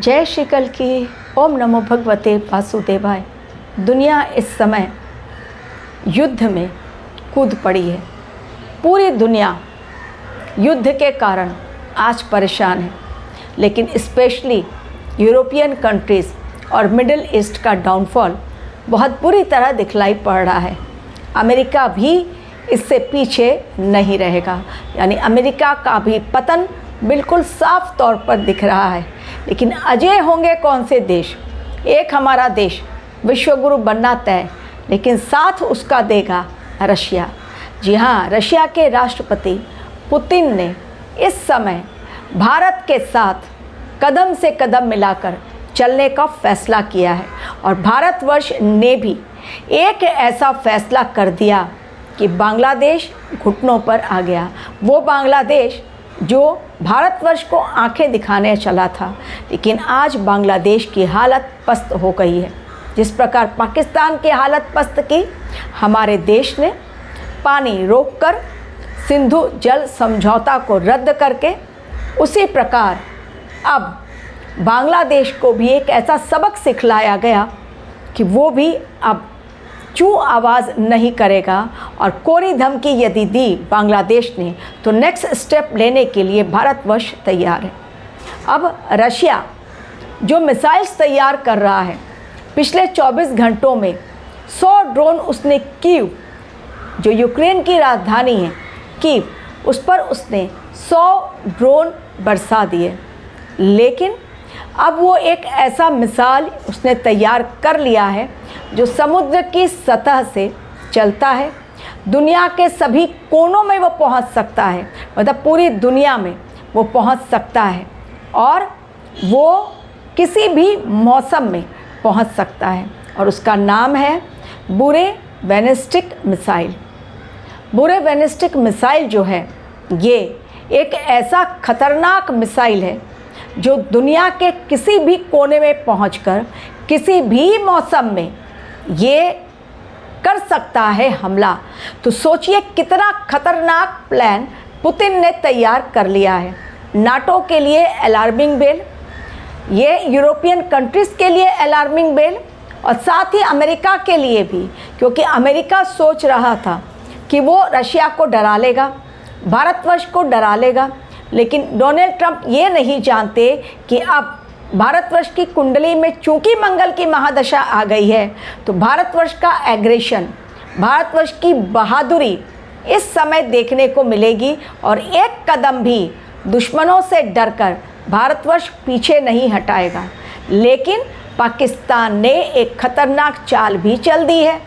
जय श्री कल की। ओम नमो भगवते वासुदेवाय। दुनिया इस समय युद्ध में कूद पड़ी है। पूरी दुनिया युद्ध के कारण आज परेशान है, लेकिन स्पेशली यूरोपियन कंट्रीज़ और मिडिल ईस्ट का डाउनफॉल बहुत बुरी तरह दिखलाई पड़ रहा है। अमेरिका भी इससे पीछे नहीं रहेगा, यानी अमेरिका का भी पतन बिल्कुल साफ तौर पर दिख रहा है। लेकिन अजय होंगे कौन से देश? एक हमारा देश विश्वगुरु बनना तय, लेकिन साथ उसका देगा रशिया। जी हाँ, रशिया के राष्ट्रपति पुतिन ने इस समय भारत के साथ कदम से कदम मिलाकर चलने का फैसला किया है, और भारतवर्ष ने भी एक ऐसा फैसला कर दिया कि बांग्लादेश घुटनों पर आ गया। वो बांग्लादेश जो भारतवर्ष को आंखें दिखाने चला था, लेकिन आज बांग्लादेश की हालत पस्त हो गई है। जिस प्रकार पाकिस्तान की हालत पस्त की, हमारे देश ने पानी रोककर सिंधु जल समझौता को रद्द करके, उसी प्रकार अब बांग्लादेश को भी एक ऐसा सबक सिखलाया गया कि वो भी अब चू आवाज़ नहीं करेगा। और कोरी धमकी यदि दी बांग्लादेश ने, तो नेक्स्ट स्टेप लेने के लिए भारतवर्ष तैयार है। अब रशिया जो मिसाइल्स तैयार कर रहा है, पिछले 24 घंटों में 100 ड्रोन उसने कीव, जो यूक्रेन की राजधानी है कीव, उस पर उसने 100 ड्रोन बरसा दिए। लेकिन अब वो एक ऐसा मिसाइल उसने तैयार कर लिया है जो समुद्र की सतह से चलता है, दुनिया के सभी कोनों में वो पहुंच सकता है, मतलब पूरी दुनिया में वो पहुंच सकता है, और वो किसी भी मौसम में पहुंच सकता है। और उसका नाम है बुरे बैलिस्टिक मिसाइल। बुरे बैलिस्टिक मिसाइल जो है, ये एक ऐसा खतरनाक मिसाइल है जो दुनिया के किसी भी कोने में पहुंचकर किसी भी मौसम में ये कर सकता है हमला। तो सोचिए कितना खतरनाक प्लान पुतिन ने तैयार कर लिया है। नाटो के लिए अलार्मिंग बेल, ये यूरोपियन कंट्रीज़ के लिए अलार्मिंग बेल, और साथ ही अमेरिका के लिए भी, क्योंकि अमेरिका सोच रहा था कि वो रशिया को डरा लेगा, भारतवर्ष को डरा लेगा। लेकिन डोनाल्ड ट्रंप ये नहीं जानते कि अब भारतवर्ष की कुंडली में चूंकि मंगल की महादशा आ गई है, तो भारतवर्ष का एग्रेशन, भारतवर्ष की बहादुरी इस समय देखने को मिलेगी। और एक कदम भी दुश्मनों से डरकर भारतवर्ष पीछे नहीं हटाएगा। लेकिन पाकिस्तान ने एक खतरनाक चाल भी चल दी है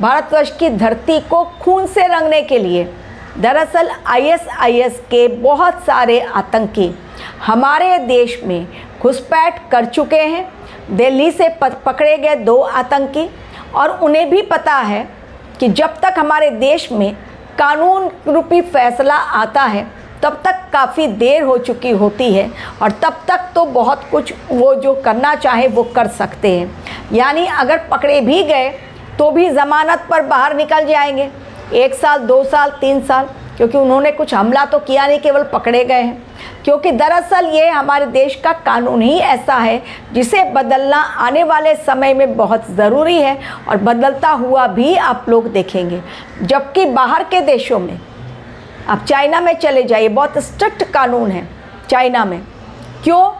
भारतवर्ष की धरती को खून से रंगने के लिए। दरअसल ISIS के बहुत सारे आतंकी हमारे देश में घुसपैठ कर चुके हैं। दिल्ली से पकड़े गए 2 आतंकी, और उन्हें भी पता है कि जब तक हमारे देश में कानून रूपी फैसला आता है, तब तक काफ़ी देर हो चुकी होती है, और तब तक तो बहुत कुछ वो जो करना चाहे वो कर सकते हैं। यानी अगर पकड़े भी गए तो भी ज़मानत पर बाहर निकल जाएंगे, 1 साल 2 साल 3 साल, क्योंकि उन्होंने कुछ हमला तो किया नहीं, केवल पकड़े गए हैं। क्योंकि दरअसल ये हमारे देश का कानून ही ऐसा है जिसे बदलना आने वाले समय में बहुत ज़रूरी है, और बदलता हुआ भी आप लोग देखेंगे। जबकि बाहर के देशों में, आप चाइना में चले जाइए, बहुत स्ट्रिक्ट कानून है चाइना में। क्यों?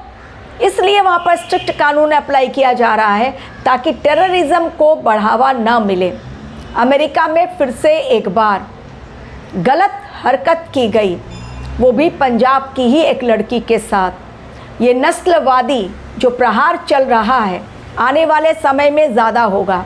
इसलिए वहाँ पर स्ट्रिक्ट कानून अप्लाई किया जा रहा है ताकि टेररिज्म को बढ़ावा न मिले। अमेरिका में फिर से एक बार गलत हरकत की गई, वो भी पंजाब की ही एक लड़की के साथ। ये नस्लवादी जो प्रहार चल रहा है, आने वाले समय में ज़्यादा होगा।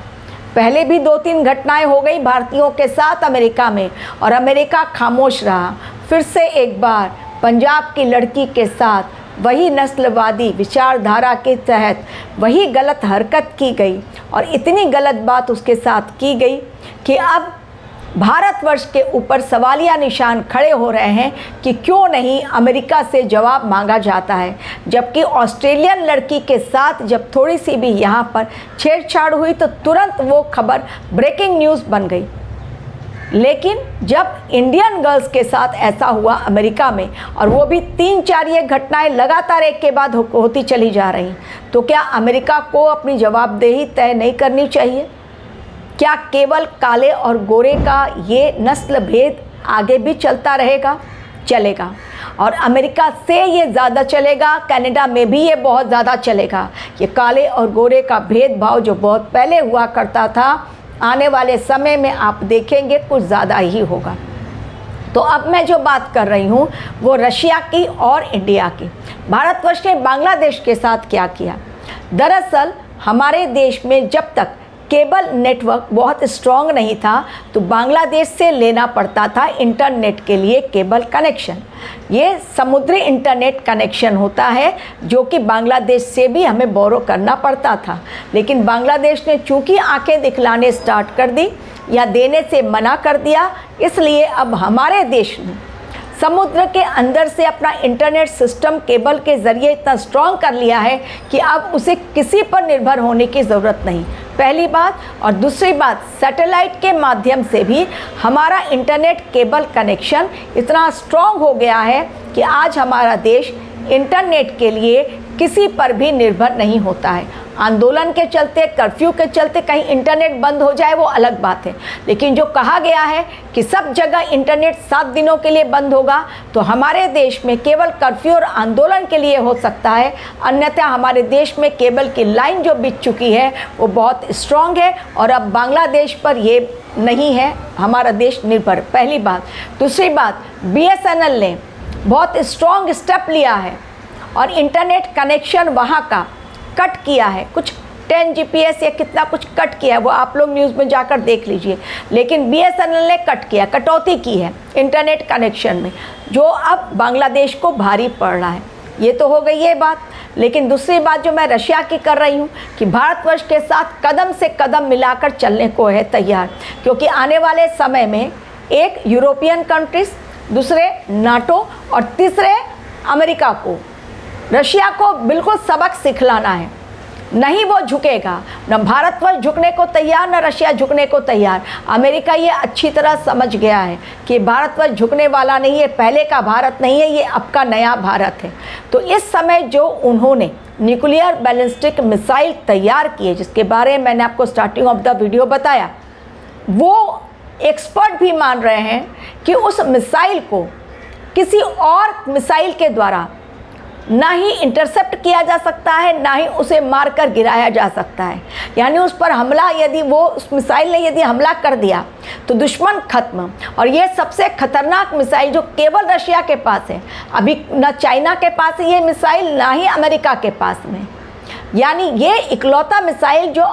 पहले भी 2-3 घटनाएं हो गई भारतीयों के साथ अमेरिका में, और अमेरिका खामोश रहा। फिर से एक बार पंजाब की लड़की के साथ वही नस्लवादी विचारधारा के तहत वही गलत हरकत की गई, और इतनी गलत बात उसके साथ की गई कि अब भारतवर्ष के ऊपर सवालिया निशान खड़े हो रहे हैं कि क्यों नहीं अमेरिका से जवाब मांगा जाता है। जबकि ऑस्ट्रेलियन लड़की के साथ जब थोड़ी सी भी यहाँ पर छेड़छाड़ हुई, तो तुरंत वो खबर ब्रेकिंग न्यूज़ बन गई। लेकिन जब इंडियन गर्ल्स के साथ ऐसा हुआ अमेरिका में, और वो भी 3-4 ये घटनाएं लगातार एक के बाद होती चली जा रही, तो क्या अमेरिका को अपनी जवाबदेही तय नहीं करनी चाहिए? क्या केवल काले और गोरे का ये नस्ल भेद आगे भी चलता रहेगा? चलेगा, और अमेरिका से ये ज़्यादा चलेगा, कनाडा में भी ये बहुत ज़्यादा चलेगा। ये काले और गोरे का भेदभाव जो बहुत पहले हुआ करता था, आने वाले समय में आप देखेंगे कुछ ज़्यादा ही होगा। तो अब मैं जो बात कर रही हूँ वो रशिया की और इंडिया की। भारतवर्ष ने बांग्लादेश के साथ क्या किया? दरअसल हमारे देश में जब तक केबल नेटवर्क बहुत स्ट्रॉन्ग नहीं था तो बांग्लादेश से लेना पड़ता था इंटरनेट के लिए केबल कनेक्शन। ये समुद्री इंटरनेट कनेक्शन होता है जो कि बांग्लादेश से भी हमें बोरो करना पड़ता था, लेकिन बांग्लादेश ने चूंकि आंखें दिखलाने स्टार्ट कर दी या देने से मना कर दिया, इसलिए अब हमारे देश ने समुद्र के अंदर से अपना इंटरनेट सिस्टम केबल के ज़रिए इतना स्ट्रॉन्ग कर लिया है कि अब उसे किसी पर निर्भर होने की ज़रूरत नहीं, पहली बात। और दूसरी बात, सैटेलाइट के माध्यम से भी हमारा इंटरनेट केबल कनेक्शन इतना स्ट्रॉन्ग हो गया है कि आज हमारा देश इंटरनेट के लिए किसी पर भी निर्भर नहीं होता है। आंदोलन के चलते, कर्फ्यू के चलते कहीं इंटरनेट बंद हो जाए वो अलग बात है, लेकिन जो कहा गया है कि सब जगह इंटरनेट 7 दिनों के लिए बंद होगा, तो हमारे देश में केवल कर्फ्यू और आंदोलन के लिए हो सकता है। अन्यथा हमारे देश में केबल की लाइन जो बिछ चुकी है वो बहुत स्ट्रॉन्ग है, और अब बांग्लादेश पर ये नहीं है हमारा देश निर्भर, पहली बात। दूसरी बात, BSNL ने बहुत स्ट्रॉन्ग स्टेप लिया है और इंटरनेट कनेक्शन वहाँ का कट किया है, कुछ 10 GPS या कितना कुछ कट किया है, वो आप लोग न्यूज़ में जाकर देख लीजिए। लेकिन BSNL ने कट किया, कटौती की है इंटरनेट कनेक्शन में, जो अब बांग्लादेश को भारी पड़ रहा है। ये तो हो गई ये बात। लेकिन दूसरी बात जो मैं रशिया की कर रही हूँ कि भारतवर्ष के साथ कदम से कदम मिलाकर चलने को है तैयार, क्योंकि आने वाले समय में एक यूरोपियन कंट्रीज, दूसरे नाटो और तीसरे अमेरिका को, रशिया को बिल्कुल सबक सिखलाना है। नहीं वो झुकेगा, न भारतवर्ष झुकने को तैयार, न रशिया झुकने को तैयार। अमेरिका ये अच्छी तरह समझ गया है कि भारतवर्ष झुकने वाला नहीं है, पहले का भारत नहीं है, ये अब का नया भारत है। तो इस समय जो उन्होंने न्यूक्लियर बैलिस्टिक मिसाइल तैयार किए, जिसके बारे में मैंने आपको स्टार्टिंग ऑफ द वीडियो बताया, वो एक्सपर्ट भी मान रहे हैं कि उस मिसाइल को किसी और मिसाइल के द्वारा ना ही इंटरसेप्ट किया जा सकता है, ना ही उसे मारकर गिराया जा सकता है। यानी उस पर हमला, यदि वो उस मिसाइल ने यदि हमला कर दिया तो दुश्मन खत्म। और ये सबसे खतरनाक मिसाइल जो केवल रशिया के पास है, अभी ना चाइना के पास है ये मिसाइल, ना ही अमेरिका के पास में। यानी ये इकलौता मिसाइल जो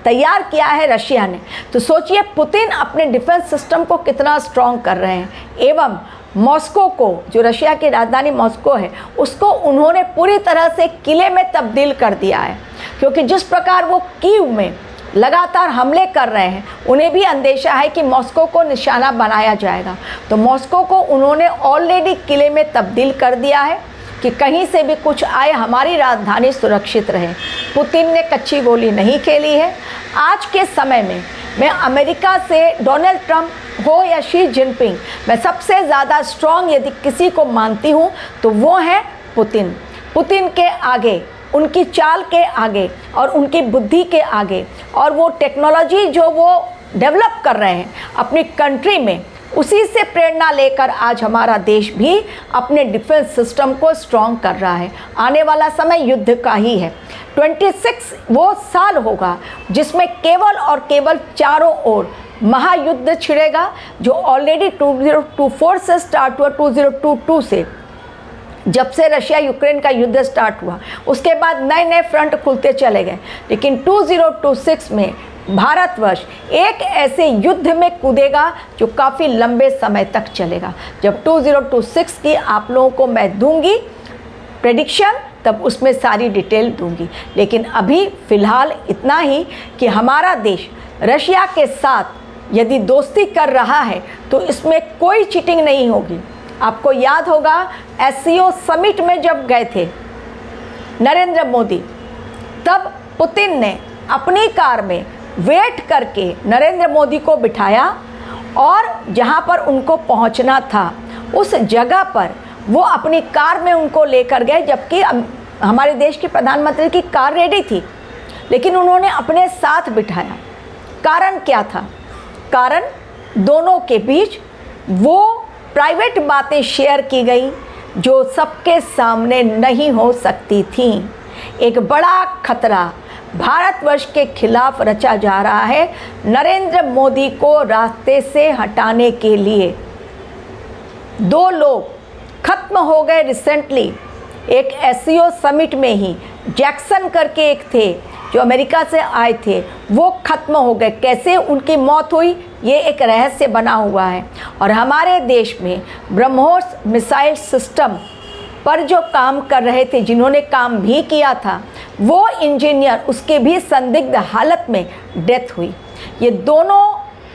तैयार किया है रशिया ने। तो सोचिए पुतिन अपने डिफेंस सिस्टम को कितना स्ट्रॉन्ग कर रहे हैं, एवं मॉस्को को, जो रशिया की राजधानी मॉस्को है, उसको उन्होंने पूरी तरह से किले में तब्दील कर दिया है। क्योंकि जिस प्रकार वो कीव में लगातार हमले कर रहे हैं, उन्हें भी अंदेशा है कि मॉस्को को निशाना बनाया जाएगा। तो मॉस्को को उन्होंने ऑलरेडी किले में तब्दील कर दिया है कि कहीं से भी कुछ आए, हमारी राजधानी सुरक्षित रहे। पुतिन ने कच्ची गोली नहीं खेली है। आज के समय में मैं अमेरिका से डोनाल्ड ट्रंप हो या शी जिनपिंग, मैं सबसे ज़्यादा स्ट्रॉन्ग यदि किसी को मानती हूँ तो वो है पुतिन। पुतिन के आगे, उनकी चाल के आगे और उनकी बुद्धि के आगे, और वो टेक्नोलॉजी जो वो डेवलप कर रहे हैं अपनी कंट्री में, उसी से प्रेरणा लेकर आज हमारा देश भी अपने डिफेंस सिस्टम को स्ट्रॉन्ग कर रहा है। आने वाला समय युद्ध का ही है। 26 वो साल होगा जिसमें केवल और केवल चारों ओर महायुद्ध छिड़ेगा, जो ऑलरेडी 2024 से स्टार्ट हुआ, 2022 से, जब से रशिया यूक्रेन का युद्ध स्टार्ट हुआ, उसके बाद नए नए फ्रंट खुलते चले गए। लेकिन 2026 में भारतवर्ष एक ऐसे युद्ध में कूदेगा जो काफ़ी लंबे समय तक चलेगा। जब 2026 की आप लोगों को मैं दूंगी प्रेडिक्शन, तब उसमें सारी डिटेल दूंगी। लेकिन अभी फ़िलहाल इतना ही कि हमारा देश रशिया के साथ यदि दोस्ती कर रहा है तो इसमें कोई चीटिंग नहीं होगी। आपको याद होगा SCO समिट में जब गए थे नरेंद्र मोदी, तब पुतिन ने अपनी कार में वेट करके नरेंद्र मोदी को बिठाया और जहाँ पर उनको पहुँचना था उस जगह पर वो अपनी कार में उनको लेकर गए, जबकि हमारे देश के प्रधानमंत्री की कार रेडी थी, लेकिन उन्होंने अपने साथ बिठाया। कारण क्या था? कारण दोनों के बीच वो प्राइवेट बातें शेयर की गई जो सबके सामने नहीं हो सकती थी। एक बड़ा खतरा भारतवर्ष के खिलाफ रचा जा रहा है नरेंद्र मोदी को रास्ते से हटाने के लिए। दो लोग खत्म हो गए रिसेंटली, एक एससीओ समिट में ही, जैक्सन करके एक थे जो अमेरिका से आए थे, वो खत्म हो गए। कैसे उनकी मौत हुई ये एक रहस्य बना हुआ है। और हमारे देश में ब्रह्मोस मिसाइल सिस्टम पर जो काम कर रहे थे, जिन्होंने काम भी किया था, वो इंजीनियर, उसके भी संदिग्ध हालत में डेथ हुई। ये दोनों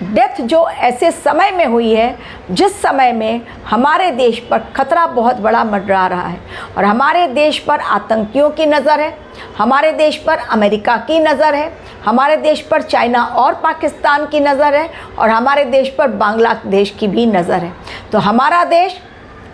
डेथ जो ऐसे समय में हुई है जिस समय में हमारे देश पर खतरा बहुत बड़ा मंडरा रहा है, और हमारे देश पर आतंकियों की नज़र है, हमारे देश पर अमेरिका की नज़र है, हमारे देश पर चाइना और पाकिस्तान की नज़र है, और हमारे देश पर बांग्लादेश की भी नज़र है। तो हमारा देश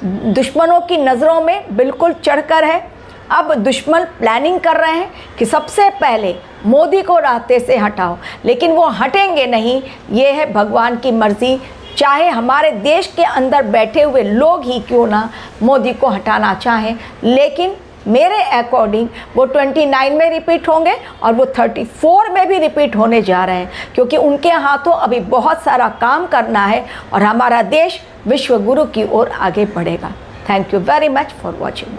दुश्मनों की नज़रों में बिल्कुल चढ़कर है। अब दुश्मन प्लानिंग कर रहे हैं कि सबसे पहले मोदी को रास्ते से हटाओ, लेकिन वो हटेंगे नहीं, ये है भगवान की मर्ज़ी। चाहे हमारे देश के अंदर बैठे हुए लोग ही क्यों ना मोदी को हटाना चाहें, लेकिन मेरे अकॉर्डिंग वो 29 में रिपीट होंगे और वो 34 में भी रिपीट होने जा रहे हैं, क्योंकि उनके हाथों अभी बहुत सारा काम करना है और हमारा देश विश्व गुरु की ओर आगे बढ़ेगा। Thank you very much for watching.